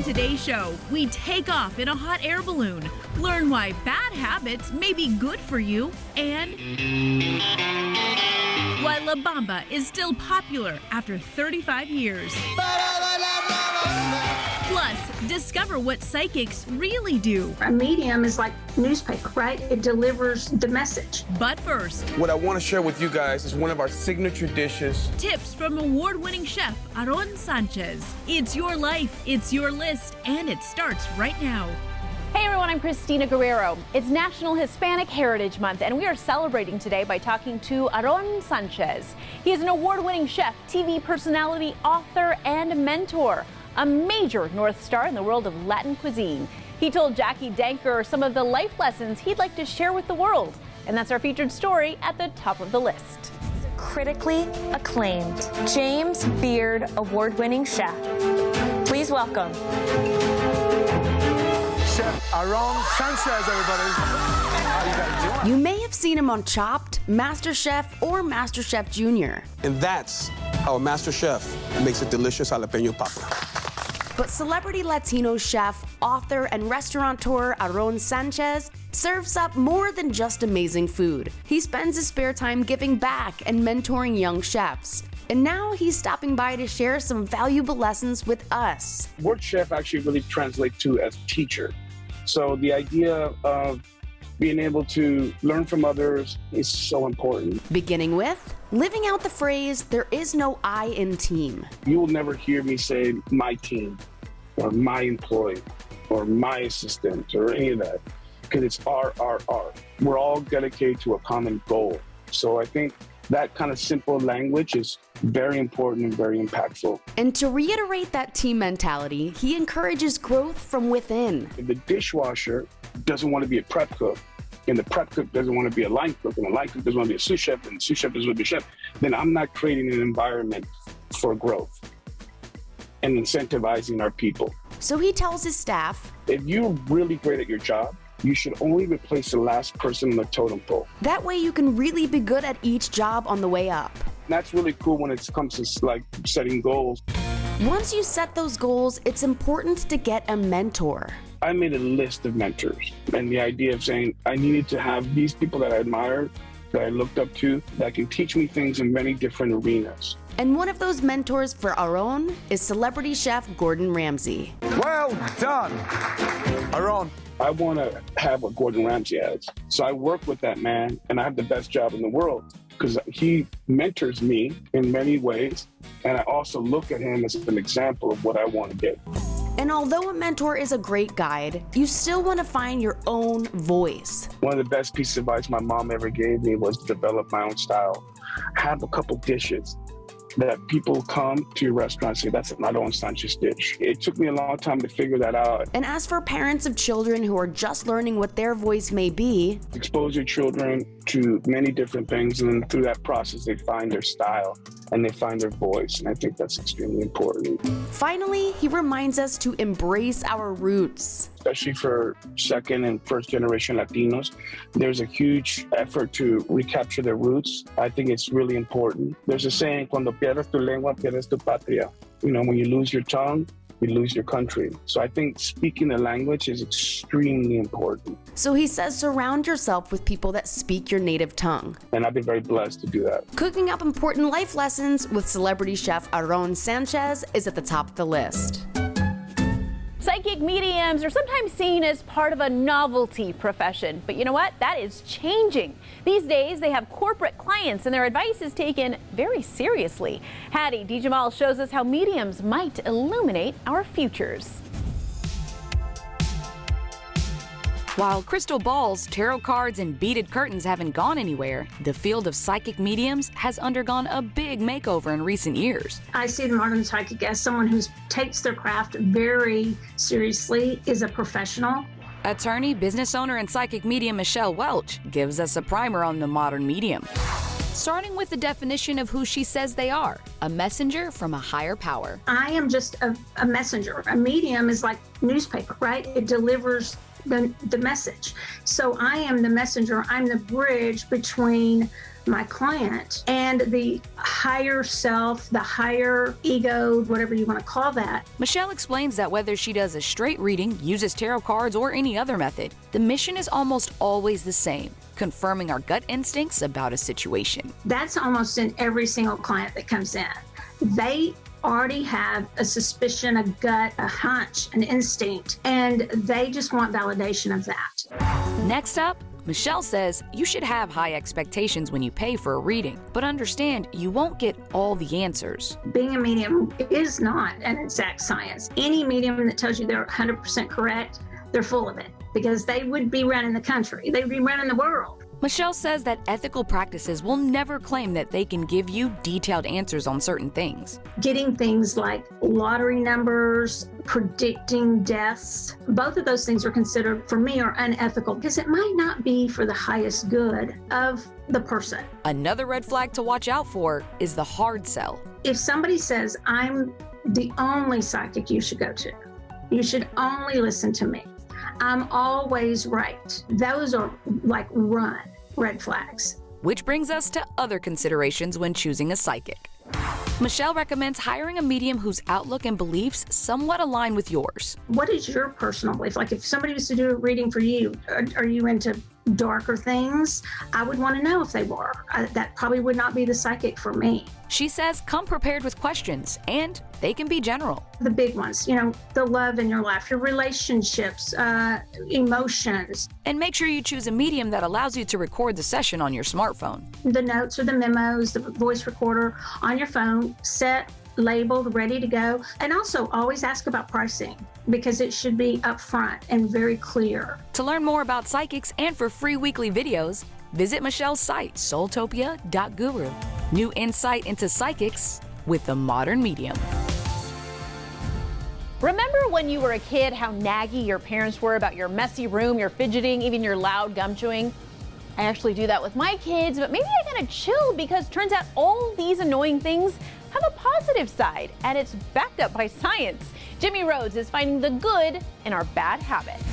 today's show, we take off in a hot air balloon, learn why bad habits may be good for you, and why La Bamba is still popular after 35 years. Plus, discover what psychics really do. A medium is like newspaper, right? It delivers the message. But first, what I want to share with you guys is one of our signature dishes. Tips from award-winning chef Aaron Sanchez. It's your life, it's your list, and it starts right now. Hey everyone, I'm Christina Guerrero. It's National Hispanic Heritage Month, and we are celebrating today by talking to Aaron Sanchez. He is an award-winning chef, TV personality, author, and mentor. A major North Star in the world of Latin cuisine. He told Jackie Danker some of the life lessons he'd like to share with the world. And that's our featured story at the top of the list. Critically acclaimed James Beard award-winning chef. Please welcome Chef Aaron Sanchez, everybody. How you guys doing? You may have seen him on Chopped, MasterChef, or MasterChef Junior. And that's how a master chef makes a delicious jalapeno papa. But celebrity Latino chef, author, and restaurateur Aaron Sanchez serves up more than just amazing food. He spends his spare time giving back and mentoring young chefs. And now he's stopping by to share some valuable lessons with us. Word chef actually really translates to as teacher. So the idea of being able to learn from others is so important. Beginning with living out the phrase, there is no I in team. You will never hear me say my team or my employee or my assistant or any of that, because it's our. We're all dedicated to a common goal. So I think that kind of simple language is very important and very impactful. And to reiterate that team mentality, he encourages growth from within. If the dishwasher doesn't want to be a prep cook, and the prep cook doesn't want to be a line cook, and the line cook doesn't want to be a sous chef, and the sous chef doesn't want to be a chef, then I'm not creating an environment for growth and incentivizing our people. So he tells his staff, if you're really great at your job, you should only replace the last person on the totem pole. That way you can really be good at each job on the way up. And that's really cool when it comes to like setting goals. Once you set those goals, it's important to get a mentor. I made a list of mentors, and the idea of saying I needed to have these people that I admired, that I looked up to, that can teach me things in many different arenas. And one of those mentors for Aaron is celebrity chef Gordon Ramsay. Well done, Aaron. I want to have what Gordon Ramsay has. So I work with that man, and I have the best job in the world because he mentors me in many ways, and I also look at him as an example of what I want to get. And although a mentor is a great guide, you still want to find your own voice. One of the best pieces of advice my mom ever gave me was to develop my own style. Have a couple dishes that people come to your restaurant and say, that's an Aaron Sanchez dish. It took me a long time to figure that out. And as for parents of children who are just learning what their voice may be, expose your children to many different things, and then through that process, they find their style and they find their voice. And I think that's extremely important. Finally, he reminds us to embrace our roots. Especially for second and first generation Latinos, there's a huge effort to recapture their roots. I think it's really important. There's a saying, cuando pierdes tu lengua, pierdes tu patria. You know, when you lose your tongue, you lose your country. So I think speaking the language is extremely important. So he says surround yourself with people that speak your native tongue. And I've been very blessed to do that. Cooking up important life lessons with celebrity chef Aaron Sanchez is at the top of the list. Psychic mediums are sometimes seen as part of a novelty profession, but you know what? That is changing. These days, they have corporate clients and their advice is taken very seriously. Hattie DeJamal shows us how mediums might illuminate our futures. While crystal balls, tarot cards, and beaded curtains haven't gone anywhere, the field of psychic mediums has undergone a big makeover in recent years. I see the modern psychic as someone who takes their craft very seriously, is a professional. Attorney, business owner, and psychic medium Michelle Welch gives us a primer on the modern medium. Starting with the definition of who she says they are, a messenger from a higher power. I am just a messenger. A medium is like newspaper, right? It delivers the message. So I am the messenger. I'm the bridge between my client and the higher self, the higher ego, whatever you want to call that. Michelle explains that whether she does a straight reading, uses tarot cards, or any other method, the mission is almost always the same: confirming our gut instincts about a situation. That's almost in every single client that comes in. They already have a suspicion, a gut, a hunch, an instinct, and they just want validation of that. Next up, Michelle says you should have high expectations when you pay for a reading, but understand you won't get all the answers. Being a medium is not an exact science. Any medium that tells you they're 100% correct, they're full of it, because they would be running the country. They would be running the world. Michelle says that ethical practices will never claim that they can give you detailed answers on certain things. Getting things like lottery numbers, predicting deaths, both of those things are considered, for me, are unethical because it might not be for the highest good of the person. Another red flag to watch out for is the hard sell. If somebody says, I'm the only psychic you should go to, you should only listen to me, I'm always right, those are like red flags. Which brings us to other considerations when choosing a psychic. Michelle recommends hiring a medium whose outlook and beliefs somewhat align with yours. What is your personal belief? Like if somebody was to do a reading for you, are you into darker things? I would want to know if they were. That probably would not be the psychic for me. She says come prepared with questions, and they can be general. The big ones, the love in your life, your relationships, emotions. And make sure you choose a medium that allows you to record the session on your smartphone. The notes or the memos, the voice recorder on your phone, set, labeled, ready to go. And also always ask about pricing because it should be upfront and very clear. To learn more about psychics and for free weekly videos, visit Michelle's site, soultopia.guru. New insight into psychics with the modern medium. Remember when you were a kid how naggy your parents were about your messy room, your fidgeting, even your loud gum chewing? I actually do that with my kids, but maybe I gotta chill because turns out all these annoying things have a positive side, and it's backed up by science. Jimmy Rhodes is finding the good in our bad habits.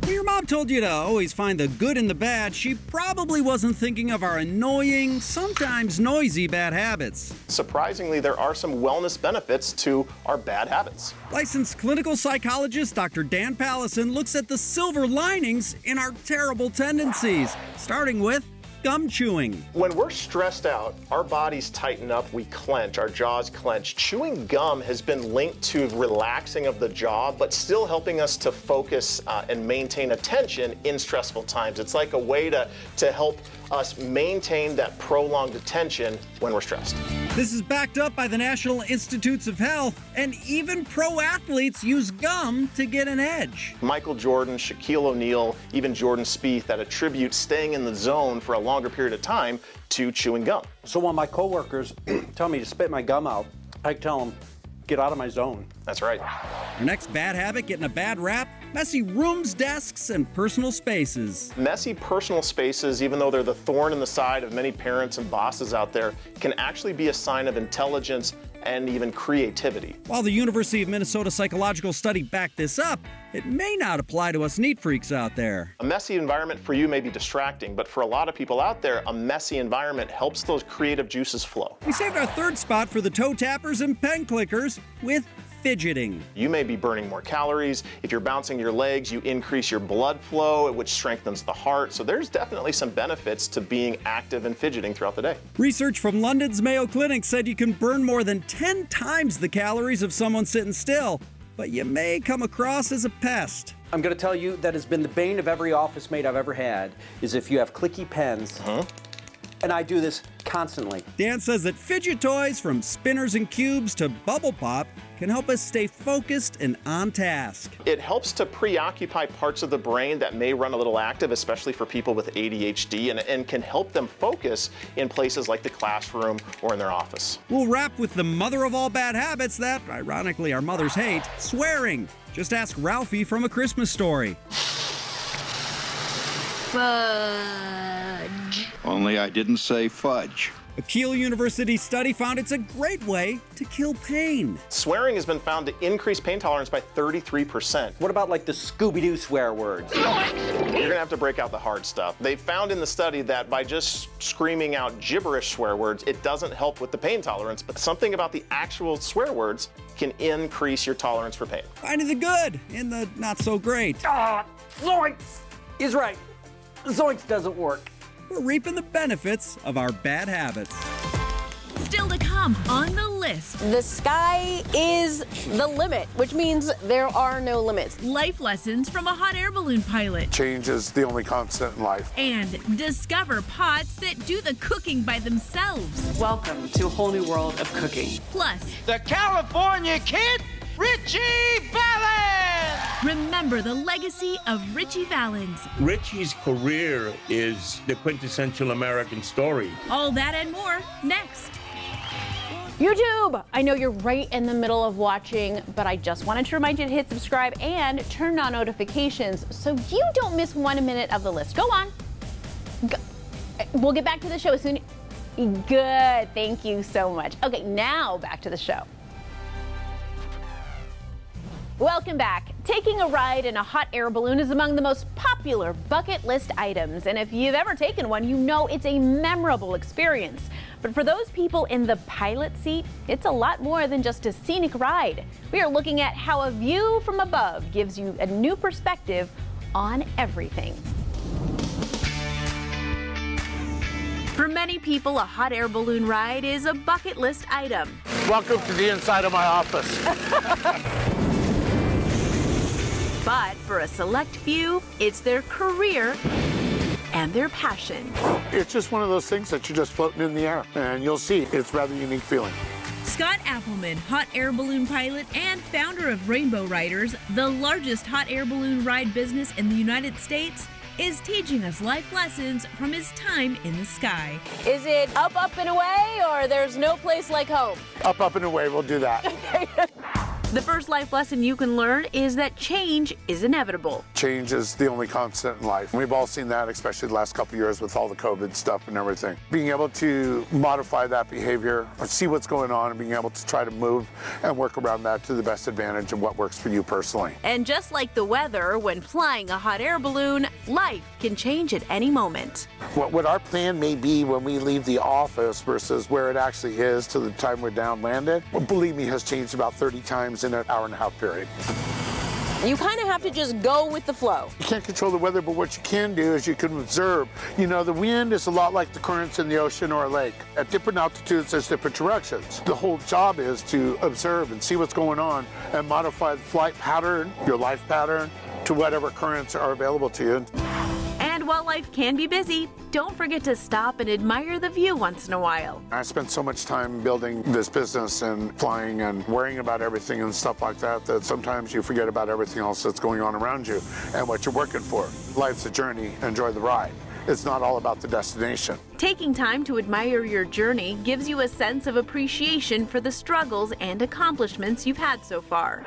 When your mom told you to always find the good in the bad, she probably wasn't thinking of our annoying, sometimes noisy bad habits. Surprisingly, there are some wellness benefits to our bad habits. Licensed clinical psychologist Dr. Dan Pallison looks at the silver linings in our terrible tendencies, starting with gum chewing. When we're stressed out, our bodies tighten up, we clench, our jaws clench. Chewing gum has been linked to relaxing of the jaw, but still helping us to focus and maintain attention in stressful times. It's like a way to help us maintain that prolonged attention when we're stressed. This is backed up by the National Institutes of Health, and even pro athletes use gum to get an edge. Michael Jordan, Shaquille O'Neal, even Jordan Spieth that attribute staying in the zone for a longer period of time to chewing gum. So when my coworkers tell me to spit my gum out, I tell them, get out of my zone. That's right. Your next bad habit, getting a bad rap? Messy rooms, desks, and personal spaces. Messy personal spaces, even though they're the thorn in the side of many parents and bosses out there, can actually be a sign of intelligence and even creativity. While the University of Minnesota psychological study backed this up, it may not apply to us neat freaks out there. A messy environment for you may be distracting, but for a lot of people out there, a messy environment helps those creative juices flow. We saved our third spot for the toe tappers and pen clickers with fidgeting. You may be burning more calories. If you're bouncing your legs, you increase your blood flow, which strengthens the heart. So there's definitely some benefits to being active and fidgeting throughout the day. Research from London's Mayo Clinic said you can burn more than 10 times the calories of someone sitting still, but you may come across as a pest. I'm going to tell you that has been the bane of every office mate I've ever had, is if you have clicky pens. And I do this constantly. Dan says that fidget toys, from spinners and cubes to bubble pop, can help us stay focused and on task. It helps to preoccupy parts of the brain that may run a little active, especially for people with ADHD, and can help them focus in places like the classroom or in their office. We'll wrap with the mother of all bad habits that, ironically, our mothers hate, swearing. Just ask Ralphie from A Christmas Story. Fudge. Only I didn't say fudge. A Kiel University study found it's a great way to kill pain. Swearing has been found to increase pain tolerance by 33%. What about like the Scooby-Doo swear words? You're gonna have to break out the hard stuff. They found in the study that by just screaming out gibberish swear words, it doesn't help with the pain tolerance, but something about the actual swear words can increase your tolerance for pain. Finding the good in the not so great. Zoinks is right. Zoinks doesn't work. We're reaping the benefits of our bad habits. Still to come on the list. The sky is the limit, which means there are no limits. Life lessons from a hot air balloon pilot. Change is the only constant in life. And discover pots that do the cooking by themselves. Welcome to a whole new world of cooking. Plus, the California kid, Richie Valens! Remember the legacy of Richie Valens. Richie's career is the quintessential American story. All that and more next. YouTube! I know you're right in the middle of watching, but I just wanted to remind you to hit subscribe and turn on notifications so you don't miss 1 minute of the list. Go on. We'll get back to the show soon. Good. Thank you so much. Okay, now back to the show. Welcome back. Taking a ride in a hot air balloon is among the most popular bucket list items. And if you've ever taken one, you know it's a memorable experience. But for those people in the pilot seat, it's a lot more than just a scenic ride. We are looking at how a view from above gives you a new perspective on everything. For many people, a hot air balloon ride is a bucket list item. Welcome to the inside of my office. But for a select few, it's their career and their passion. It's just one of those things that you're just floating in the air, and you'll see it's a rather unique feeling. Scott Appleman, hot air balloon pilot and founder of Rainbow Riders, the largest hot air balloon ride business in the United States, is teaching us life lessons from his time in the sky. Is it up, up, and away, or there's no place like home? Up, up, and away, we'll do that. The first life lesson you can learn is that change is inevitable. Change is the only constant in life. We've all seen that, especially the last couple of years with all the COVID stuff and everything. Being able to modify that behavior, or see what's going on, and being able to try to move and work around that to the best advantage of what works for you personally. And just like the weather, when flying a hot air balloon, life can change at any moment. What our plan may be when we leave the office versus where it actually is to the time we're down landed, believe me, has changed about 30 times in an hour-and-a-half period. You kind of have to just go with the flow. You can't control the weather, but what you can do is you can observe. You know, the wind is a lot like the currents in the ocean or a lake. At different altitudes, there's different directions. The whole job is to observe and see what's going on and modify the flight pattern, your life pattern, to whatever currents are available to you. And while life can be busy, don't forget to stop and admire the view once in a while. I spent so much time building this business and flying and worrying about everything and stuff like that, that sometimes you forget about everything else that's going on around you and what you're working for. Life's a journey, enjoy the ride. It's not all about the destination. Taking time to admire your journey gives you a sense of appreciation for the struggles and accomplishments you've had so far.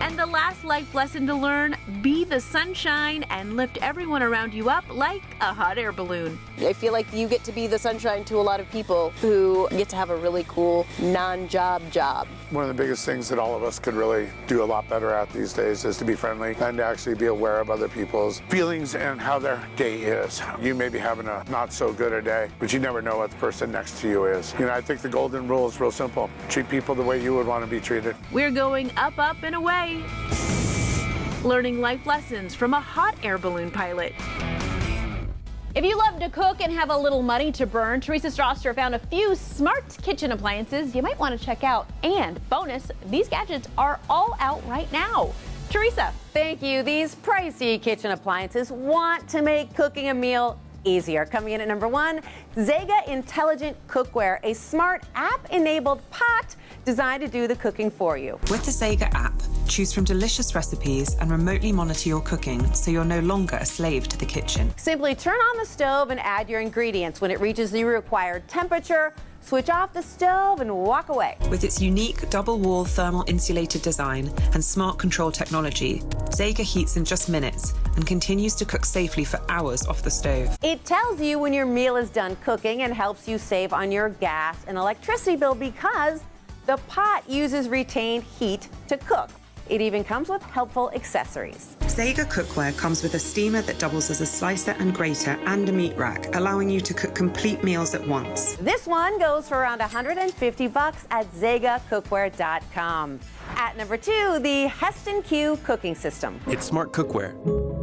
And the last life lesson to learn, be the sunshine and lift everyone around you up like a hot air balloon. I feel like you get to be the sunshine to a lot of people who get to have a really cool non-job job. One of the biggest things that all of us could really do a lot better at these days is to be friendly and to actually be aware of other people's feelings and how their day is. You may be having a not so good a day, but you never know what the person next to you is. You know, I think the golden rule is real simple. Treat people the way you would want to be treated. We're going up, up, and away. Learning life lessons from a hot air balloon pilot. If you love to cook and have a little money to burn, Teresa Strasser found a few smart kitchen appliances you might want to check out. And bonus, these gadgets are all out right now. Teresa. Thank you. These pricey kitchen appliances want to make cooking a meal easier. Coming in at number 1, Zega Intelligent Cookware, a smart app-enabled pot designed to do the cooking for you. With the Zega app, choose from delicious recipes and remotely monitor your cooking so you're no longer a slave to the kitchen. Simply turn on the stove and add your ingredients. When it reaches the required temperature, switch off the stove and walk away. With its unique double-wall thermal insulated design and smart control technology, Zega heats in just minutes and continues to cook safely for hours off the stove. It tells you when your meal is done cooking and helps you save on your gas and electricity bill because the pot uses retained heat to cook. It even comes with helpful accessories. Zega cookware comes with a steamer that doubles as a slicer and grater and a meat rack, allowing you to cook complete meals at once. This one goes for around $150 at ZegaCookware.com. At number 2, the Heston Q cooking system. It's smart cookware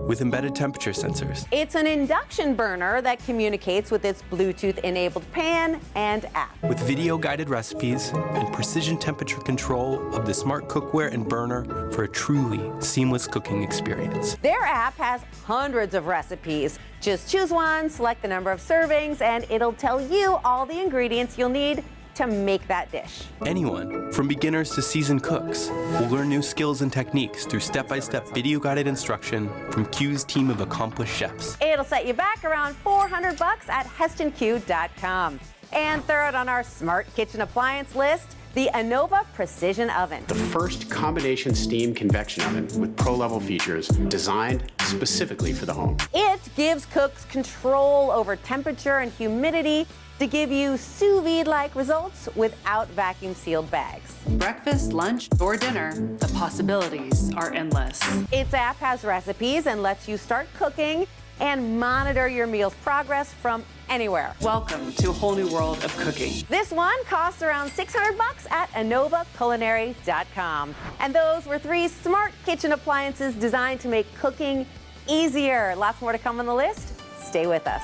with embedded temperature sensors. It's an induction burner that communicates with its Bluetooth-enabled pan and app. With video-guided recipes and precision temperature control of the smart cookware and burner for a truly seamless cooking experience. Their app has hundreds of recipes. Just choose one, select the number of servings, and it'll tell you all the ingredients you'll need to make that dish. Anyone, from beginners to seasoned cooks, will learn new skills and techniques through step-by-step video-guided instruction from Q's team of accomplished chefs. It'll set you back around $400 at HestonQ.com. And third on our smart kitchen appliance list, the Anova Precision Oven. The first combination steam convection oven with pro-level features designed specifically for the home. It gives cooks control over temperature and humidity to give you sous vide-like results without vacuum-sealed bags. Breakfast, lunch, or dinner, the possibilities are endless. Its app has recipes and lets you start cooking and monitor your meal's progress from anywhere. Welcome to a whole new world of cooking. This one costs around $600 at AnovaCulinary.com. And those were 3 smart kitchen appliances designed to make cooking easier. Lots more to come on the list. Stay with us.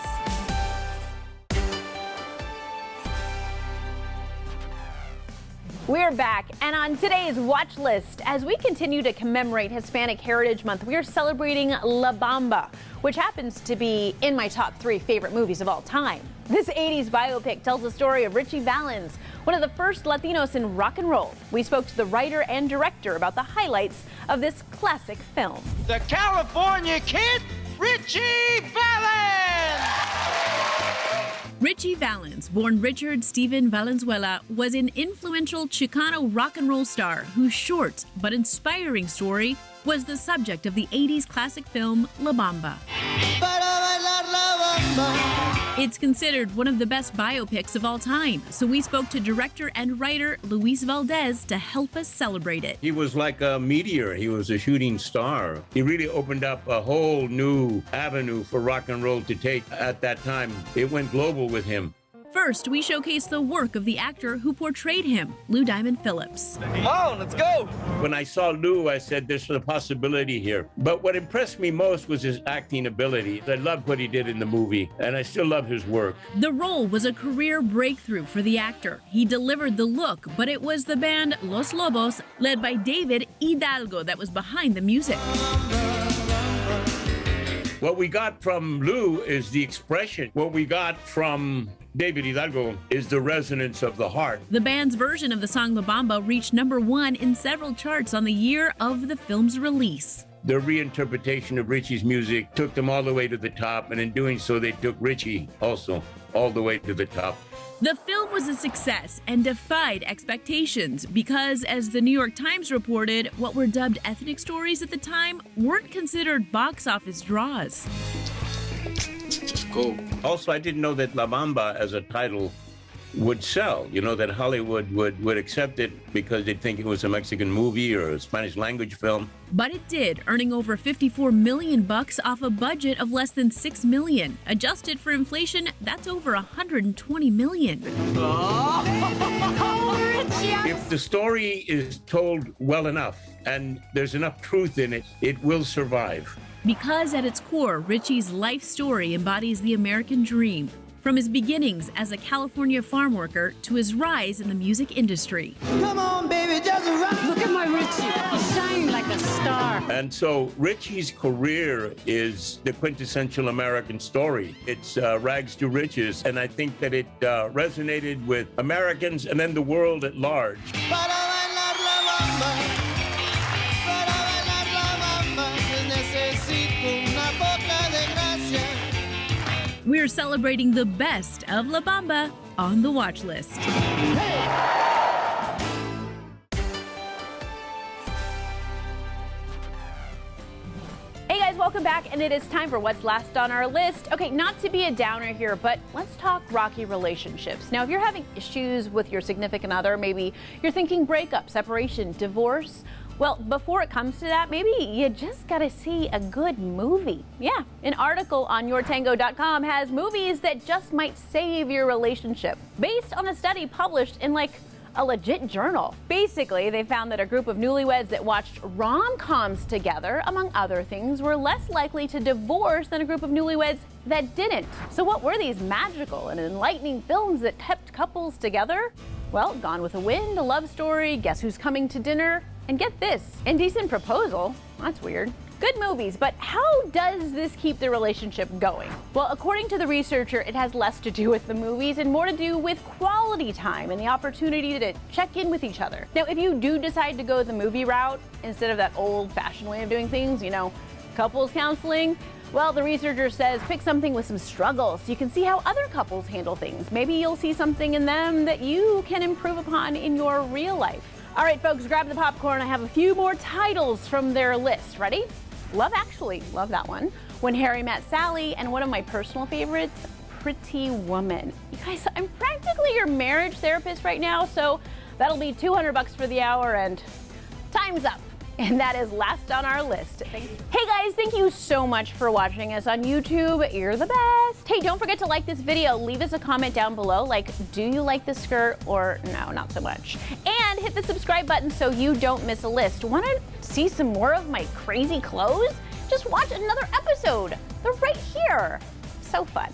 We're back, and on today's watch list, as we continue to commemorate Hispanic Heritage Month, we are celebrating La Bamba, which happens to be in my top 3 favorite movies of all time. This 80s biopic tells the story of Richie Valens, one of the first Latinos in rock and roll. We spoke to the writer and director about the highlights of this classic film. The California Kid, Richie Valens! Richie Valens, born Richard Steven Valenzuela, was an influential Chicano rock and roll star whose short but inspiring story was the subject of the 80s classic film La Bamba. It's considered one of the best biopics of all time, so we spoke to director and writer Luis Valdez to help us celebrate it. He was like a meteor. He was a shooting star. He really opened up a whole new avenue for rock and roll to take at that time. It went global with him. First, we showcase the work of the actor who portrayed him, Lou Diamond Phillips. Come on, let's go! When I saw Lou, I said, there's a possibility here. But what impressed me most was his acting ability. I loved what he did in the movie, and I still love his work. The role was a career breakthrough for the actor. He delivered the look, but it was the band Los Lobos, led by David Hidalgo, that was behind the music. What we got from Lou is the expression. What we got from David Hidalgo is the resonance of the heart. The band's version of the song La Bamba reached #1 in several charts on the year of the film's release. Their reinterpretation of Richie's music took them all the way to the top, and in doing so, they took Richie also all the way to the top. The film was a success and defied expectations because, as the New York Times reported, what were dubbed ethnic stories at the time weren't considered box office draws. Cool. Also, I didn't know that La Bamba as a title would sell, that Hollywood would accept it because they'd think it was a Mexican movie or a Spanish language film. But it did, earning over $54 million off a budget of less than $6 million. Adjusted for inflation, that's over $120 million. If the story is told well enough and there's enough truth in it, it will survive. Because at its core, Richie's life story embodies the American dream. From his beginnings as a California farm worker to his rise in the music industry. Come on, baby, just rock. Look at my Richie. He's shining like a star. And so Richie's career is the quintessential American story. It's rags to riches. And I think that it resonated with Americans and then the world at large. We're celebrating the best of La Bamba on the watch list. Hey guys, welcome welcome back, and it is time for what's last on our list. Okay, not to be a downer here, but let's talk rocky relationships. Now, if you're having issues with your significant other, maybe you're thinking breakup, separation, divorce, well, before it comes to that, maybe you just gotta see a good movie. Yeah, an article on yourtango.com has movies that just might save your relationship, based on a study published in a legit journal. Basically, they found that a group of newlyweds that watched rom-coms together, among other things, were less likely to divorce than a group of newlyweds that didn't. So what were these magical and enlightening films that kept couples together? Well, Gone with the Wind, A Love Story, Guess Who's Coming to Dinner, and get this, Indecent Proposal. That's weird. Good movies, but how does this keep the relationship going? Well, according to the researcher, it has less to do with the movies and more to do with quality time and the opportunity to check in with each other. Now, if you do decide to go the movie route instead of that old-fashioned way of doing things, couples counseling, well, the researcher says pick something with some struggles so you can see how other couples handle things. Maybe you'll see something in them that you can improve upon in your real life. All right, folks, grab the popcorn. I have a few more titles from their list. Ready? Love Actually, love that one. When Harry Met Sally, and one of my personal favorites, Pretty Woman. You guys, I'm practically your marriage therapist right now, so that'll be $200 for the hour, and time's up. And that is last on our list. Hey guys, thank you so much for watching us on YouTube. You're the best. Hey, don't forget to like this video. Leave us a comment down below, like, do you like this skirt or no, not so much? And hit the subscribe button so you don't miss a list. Want to see some more of my crazy clothes? Just watch another episode. They're right here. So fun.